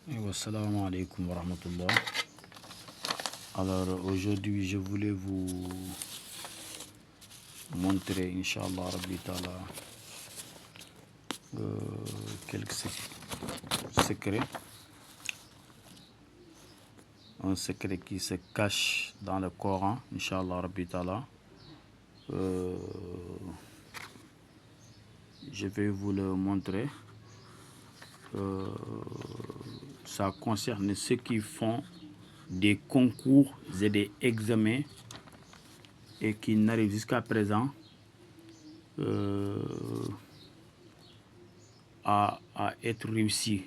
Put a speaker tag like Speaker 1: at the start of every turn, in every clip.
Speaker 1: Assalamu alaikum wa rahmatullah. Alors aujourd'hui je voulais vous montrer Inch'Allah Rabbi Ta'ala quelques secrets. Un secret qui se cache dans le Coran, Inch'Allah Rabbi Ta'ala. Je vais vous le montrer. Ça concerne ceux qui font des concours et des examens et qui n'arrivent jusqu'à présent à être réussis.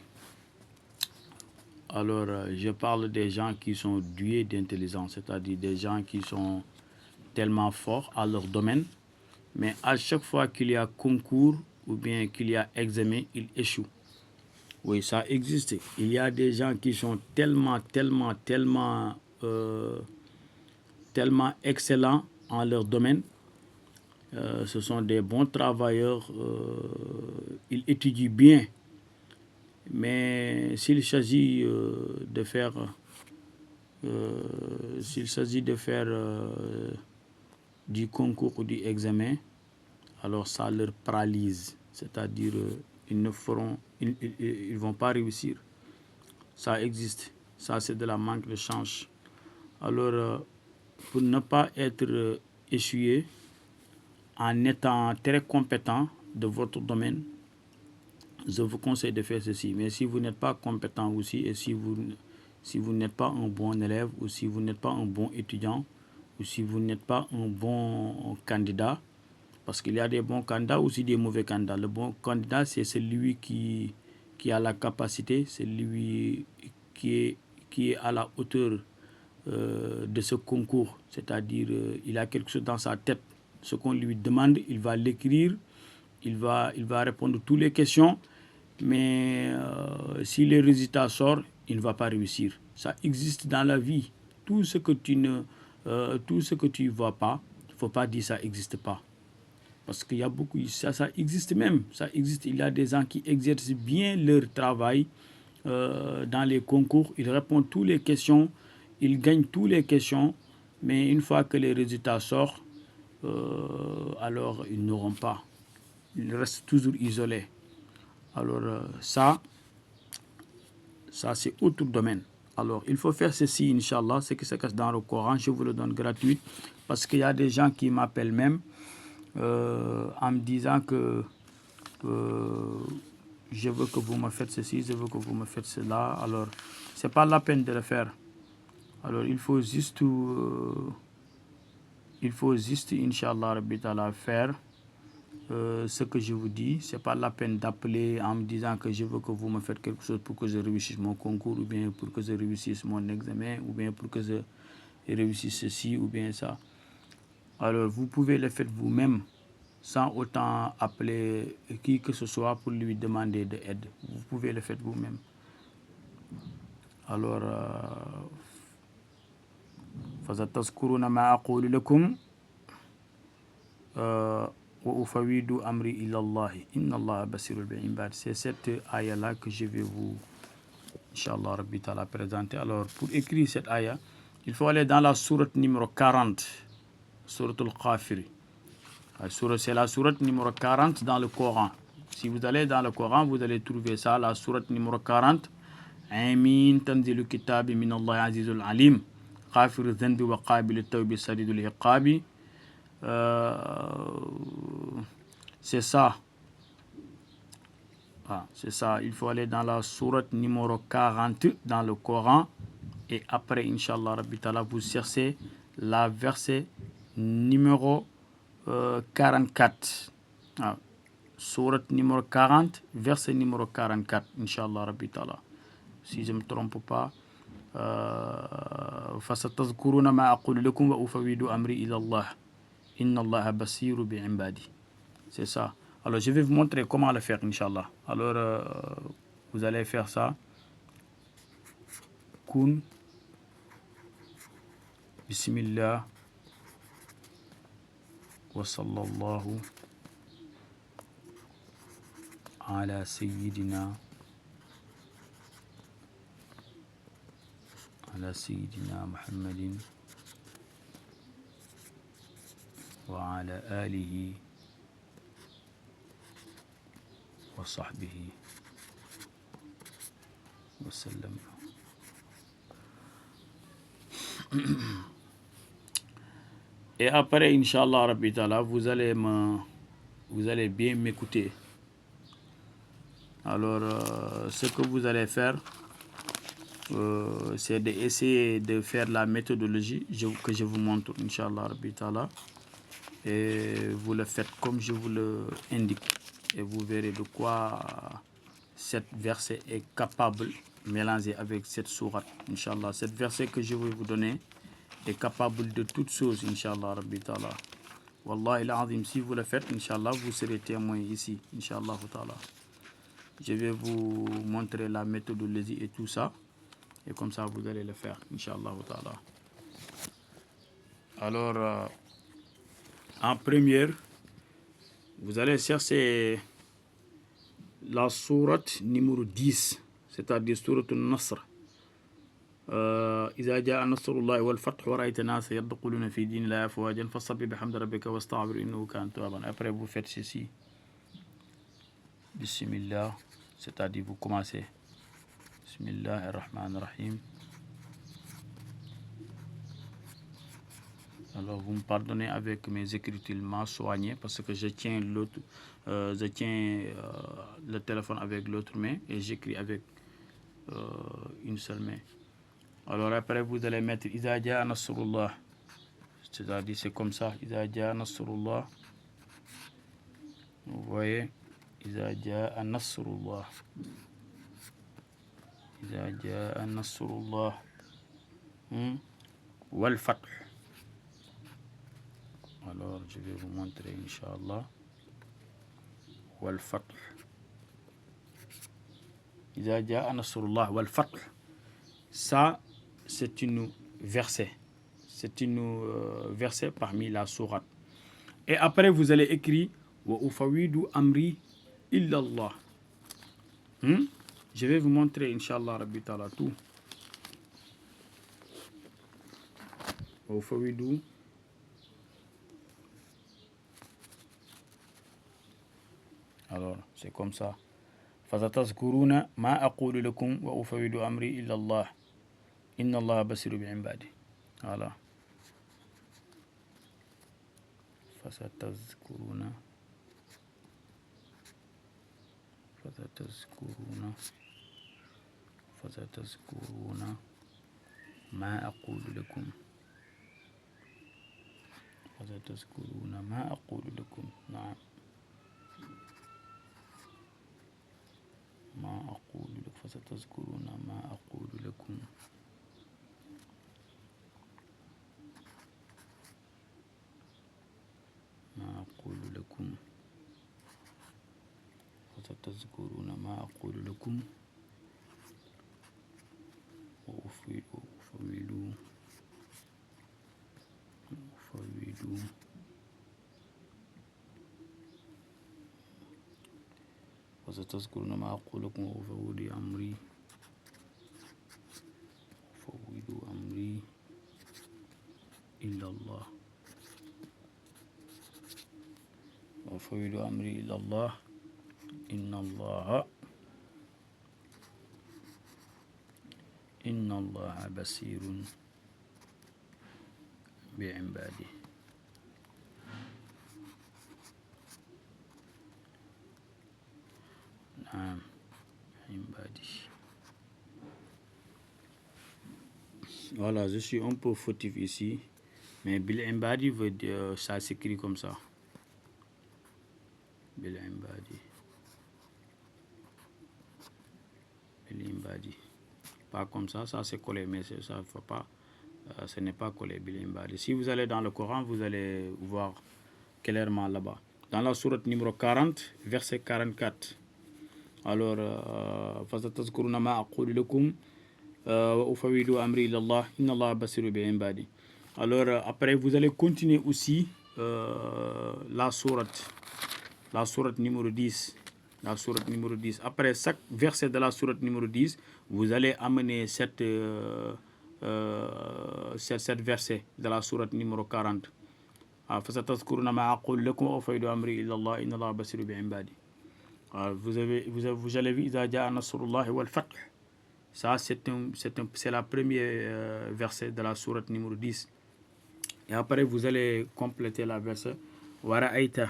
Speaker 1: Alors, je parle des gens qui sont doués d'intelligence, c'est-à-dire des gens qui sont tellement forts à leur domaine, mais à chaque fois qu'il y a concours ou bien qu'il y a examen, ils échouent. Oui, ça existe. Il y a des gens qui sont tellement excellents en leur domaine. Ce sont des bons travailleurs. Ils étudient bien. Mais s'il s'agit de faire du concours ou du examen, alors ça leur paralyse. C'est-à-dire ils vont pas réussir. Ça existe. Ça, c'est de la manque de chance. Alors, pour ne pas être échoué, en étant très compétent de votre domaine, je vous conseille de faire ceci. Mais si vous n'êtes pas compétent aussi, et si vous n'êtes pas un bon élève, ou si vous n'êtes pas un bon étudiant, ou si vous n'êtes pas un bon candidat, parce qu'il y a des bons candidats aussi des mauvais candidats. Le bon candidat, c'est celui qui a la capacité, c'est lui qui est à la hauteur de ce concours. C'est-à-dire, il a quelque chose dans sa tête. Ce qu'on lui demande, il va l'écrire, il va répondre à toutes les questions, mais si le résultat sort, il ne va pas réussir. Ça existe dans la vie. Tout ce que tu ne vois pas, il ne faut pas dire ça n'existe pas. Parce qu'il y a beaucoup, ça existe même. Ça existe. Il y a des gens qui exercent bien leur travail dans les concours. Ils répondent toutes les questions. Ils gagnent toutes les questions. Mais une fois que les résultats sortent, alors ils n'auront pas. Ils restent toujours isolés. Alors ça c'est autre domaine. Alors il faut faire ceci, Inch'Allah, ce qui se cache dans le Coran. Je vous le donne gratuit. Parce qu'il y a des gens qui m'appellent même en me disant que je veux que vous me faites ceci, je veux que vous me faites cela. Alors, c'est pas la peine de le faire. Alors, il faut juste, Inch'Allah, Rabbi Ta'ala, faire ce que je vous dis. C'est pas la peine d'appeler en me disant que je veux que vous me faites quelque chose pour que je réussisse mon concours, ou bien pour que je réussisse mon examen, ou bien pour que je réussisse ceci, ou bien ça. Alors, vous pouvez le faire vous-même, sans autant appeler qui que ce soit pour lui demander de l'aide. Vous pouvez le faire vous-même. Alors, فَسَتَذْكُرُونَ مَا أَقُولُ لَكُمْ وَأُفَوِّضُ أَمْرِي إِلَى اللَّهِ إِنَّ اللَّهَ بَصِيرٌ بِالْعِبَادِ. C'est cette ayah-là que je vais vous, Inch'Allah Rabbi Ta'ala, présenter. Alors, pour écrire cette ayah, il faut aller dans la sourate numéro 40, sourate al-Ghafir. C'est la sourate numéro 40 dans le Coran. Si vous allez dans le Coran, vous allez trouver ça, la sourate numéro 40. Amin tanzilu kitabi min Allah azizul alim. Ghafir dhanbi wa qabil tawbi sadidul iqabi. C'est ça. C'est ça. Il faut aller dans la sourate numéro 40 dans le Coran. Et après, Inch'Allah Rabbi Ta'ala, vous cherchez la verset numéro 44. Sourate numéro 40, verset numéro 44, Inch'Allah Rabbi Ta'ala. Si je ne me trompe pas, فَسَتَذْكُرُونَ مَا أَقُولُ لَكُمْ وَأُفَوِّضُ أَمْرِي إِلَى اللَّهِ إِنَّ اللَّهَ بَصِيرٌ بِعِبَادِهِ. C'est ça. Alors je vais vous montrer comment le faire, Inch'Allah. Alors vous allez faire ça. Kun Bismillah wa sallallahu ala sayyidina على سيدنا محمد وعلى آله وصحبه وسلم. Et après, Inch'Allah Rabbi Ta'ala, vous allez bien m'écouter. Alors, ce que vous allez faire, c'est d'essayer de faire la méthodologie que je vous montre, Inch'Allah Rabbi Ta'ala. Et vous le faites comme je vous le indique. Et vous verrez de quoi cette verset est capable mélangé avec cette sourate, Inch'Allah. Cette verset que je vais vous donner est capable de toutes choses, Inch'Allah Rabbi Ta'ala. Wallahi al-Azim, si vous le faites, Inch'Allah, vous serez témoin ici, Inch'Allah Ta'ala. Je vais vous montrer la méthodologie et tout ça. Et comme ça, vous allez le faire, Inch'Allah Ta'ala. Alors, en première, vous allez chercher la sourate numéro 10, c'est-à-dire sourate al-Nasr. إذا جاء نصر الله والفتح ورأيت الناس يدخلون في دين الله أفواجا فسبح بحمد ربك واستغفر إنه كان توابا. Après vous faites ceci. Bismillah, c'est-à-dire vous commencez. Bismillah ar-Rahman ar-Rahim. Alors vous me pardonnez avec mes écritures mal soignées parce que je tiens le téléphone avec l'autre main et j'écris avec une seule main. Alors après vous allez mettre Iza Jaa Nasrullah, c'est-à-dire c'est comme ça, Iza Jaa Nasrullah. Vous voyez, Iza Jaa Nasrullah, Iza Jaa Nasrullah wal Fath. Alors je vais vous montrer, Inch'Allah, wal Fath. Iza Jaa Nasrullah wal Fath. Ça, c'est une verset. C'est une verset parmi la sourate. Et après, vous allez écrire Wa ufawidu amri illallah. Je vais vous montrer, Inch'Allah Rabbi Ta'ala, tout. Wa ufawidu. Alors, c'est comme ça. فَسَتَذْكُرُونَ مَا أَقُولُ لَكُمْ وَأُفَوِّضُ أَمْرِي إِلَّا اللَّهِ إِنَّ اللَّهَ بَصِيرٌ بِعِبَادِهِ. Voilà. فَسَتَذْكُرُونَ ما أقول لكم. فَسَتَذْكُرُونَ ما أقول لكم. نعم. ما أقول لكم. فَسَتَذْكُرُونَ ما أقول لكم. ما أقول لكم. فَسَتَذْكُرُونَ ما أقول لكم. وأفوض وستذكرون ما أقول لكم وأفوض أمري إلى الله. وأفوض أمري إلى الله إن الله بصير بعباده. نعم عباده. Voilà, je suis un peu fautif ici, mais Bil Imbadi veut dire, ça s'écrit comme ça. Bil Imbadi. Bil Imbadi. Pas comme ça, ça c'est collé, mais ça faut pas, ce n'est pas collé Bil Imbadi. Si vous allez dans le Coran, vous allez voir clairement là-bas. Dans la sourate numéro 40, verset 44. Alors, فَسَتَذْكُرُونَ مَا أَقُولُ لَكُمْ وَأُفَوِّضُ أَمْرِي إِلَى اللَّهِ إِنَّ اللَّهَ بَصِيرٌ بِعِبَادِهِ. Alors, après, vous allez continuer aussi la sourate numéro 10. La sourate numéro 10. Après chaque verset de la sourate numéro 10, vous allez amener cette cette verset de la sourate numéro 40. فستذكرون ما أقول لكم وأفوض أمري إلى الله إن الله بصير بعباده. Vous avez vu إذا جاء نصر الله والفتح. Ça, c'est la première verset de la sourate numéro 10. Et après, vous allez compléter la verset Wara'aita.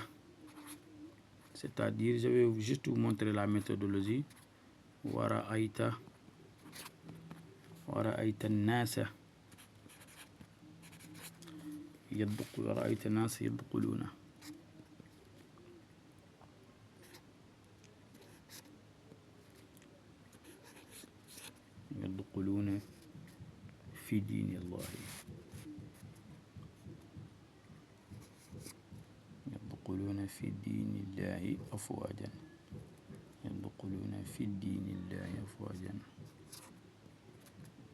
Speaker 1: C'est-à-dire, je vais juste vous montrer la méthodologie. Wara'aita an-nasa yadkhuluna. يدخلون في دين الله يدخلون في دين الله أفواجا يدخلون في دين الله أفواجا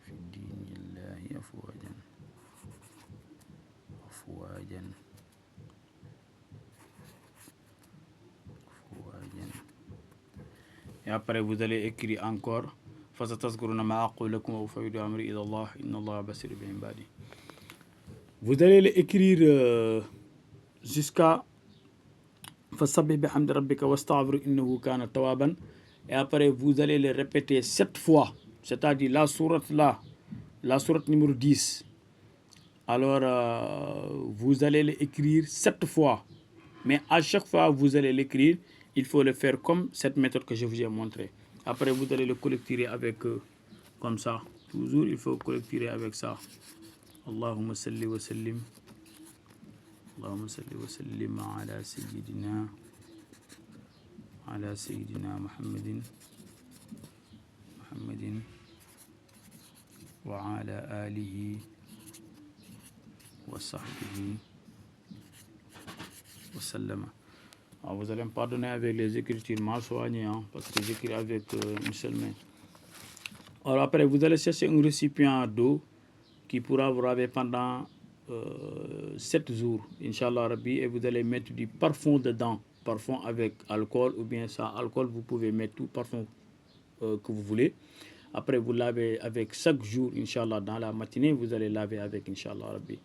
Speaker 1: في دين الله أفواجا أفواجا أفواجا. Et après vous allez écrire encore فستذكرون ما أقول لكم وأفوض أمري إلى الله إن الله بصير بعباده. Vous allez l'écrire jusqu'à فسبح بحمد ربك واستغفر إنه كان توابا. Et après vous allez le répéter 7 fois, c'est-à-dire la sourate numéro 10. Alors vous allez l'écrire 7 fois, mais à chaque fois vous allez l'écrire, il faut le faire comme cette méthode que je vous ai montrée. Après, vous allez le collecter avec comme ça. Toujours, il faut collecter avec ça. Allahumma salli wa sallim. Allahumma salli wa sallim ala sayyidina Muhammadin wa ala alihi wa sahbihi wa sallama. Vous allez me pardonner avec les écritures mal soignées, parce que j'écris avec une seule main. Alors après, vous allez chercher un récipient d'eau qui pourra vous laver pendant 7 jours, Inch'Allah Rabbi, et vous allez mettre du parfum dedans, parfum avec alcool ou bien sans alcool, vous pouvez mettre tout parfum que vous voulez. Après, vous lavez avec chaque jour, Inch'Allah, dans la matinée, vous allez laver avec, Inch'Allah Rabbi.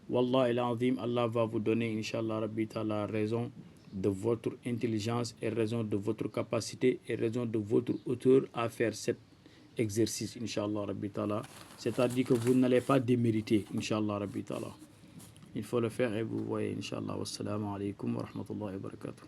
Speaker 1: Wallah il azim, Allah va vous donner, Inch'Allah Rabbi, la raison de votre intelligence et raison de votre capacité et raison de votre hauteur à faire cet exercice, Inch'Allah Rabbi Ta'ala. C'est-à-dire que vous n'allez pas démériter, Inch'Allah Rabbi Ta'ala. Il faut le faire et vous voyez, Inch'Allah. Wassalamu alaikum wa rahmatullahi wa barakatuh.